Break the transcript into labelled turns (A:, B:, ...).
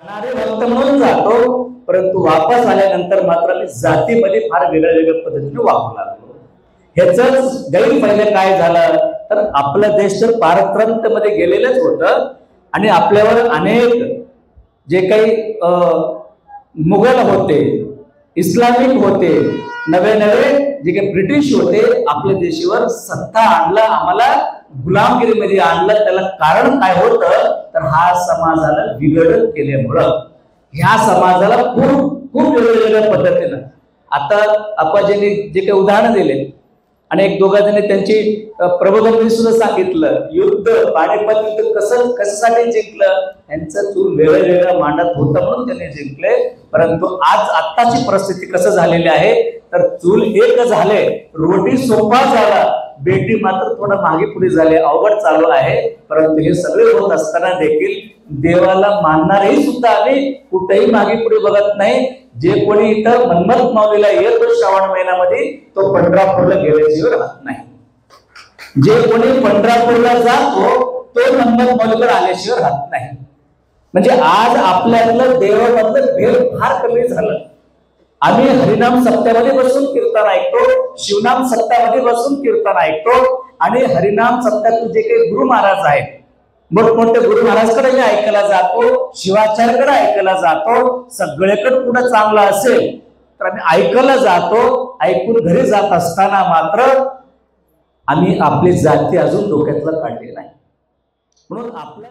A: जाणारे भक्त म्हणून जातो, परंतु वापस आल्यानंतर मात्र मी जातीमध्ये फार वेगळ्या वेगळ्या पद्धतीने वापरू लागलो. ह्याच गैरफायदा काय झालं तर आपला देश तर पारतंत्र्यामध्ये गेलेलंच होतं आणि आपल्यावर अनेक जे काही मुघल होते, इस्लामिक होते, नवे नवे जे काही ब्रिटिश होते, आपल्या देशावर सत्ता आणला, आम्हाला गुलामगिरीमध्ये आणलं. त्याला कारण काय होतं तर हा समाजाला विघटन केल्यामुळं ह्या समाजाला खूप वेगवेगळ्या पद्धतीनं आता आपाजींनी जे काही उदाहरण दिले आणि एक दोघा जणी त्यांची प्रबोधन सुद्धा सांगितलं, युद्ध पानिपत युद्ध कशासाठी जिंकलं, यांचं चूल वेगळं मांडत होतं म्हणून त्यांनी जिंकले. परंतु आज आत्ताची परिस्थिती कसं झालेली आहे तर चूल एक झाले, रोटी सोपा झाला, बेटी मात्र थोडं मागे पुढे झाले, अवघड चालू आहे. परंतु हे सगळे होत असताना देखील देवाला मानणारेही सुद्धा आम्ही कुठेही मागे पुढे बघत नाही. जे कोणी इथं मन्मथ माऊलीला येतो श्रावण महिन्यामध्ये तो पंढरपूरला गेल्याशिवाय राहत नाही. जे कोणी पंढरपूरला जातो तो मन्मथ माऊलीवर आल्याशिवाय राहत नाही. म्हणजे आज आपल्यातलं देवामधलं भेद फार कमी झालं. आम्ही हरिनाम सप्त्यामध्ये बसून कीर्तन ऐकतो, शिवनाम सप्त्यामध्ये बसून कीर्तन ऐकतो आणि हरिनाम सप्त्यातून जे काही गुरु महाराज आहेत, मोठमोठे गुरु महाराजकडे मी ऐकायला जातो, शिवाचार्याकडे ऐकायला जातो. सगळीकडे कुठं चांगलं असेल तर आम्ही ऐकायला जातो. ऐकून घरी जात असताना मात्र आम्ही आपली जाती अजून डोक्यातलं काढली नाही. म्हणून आपल्या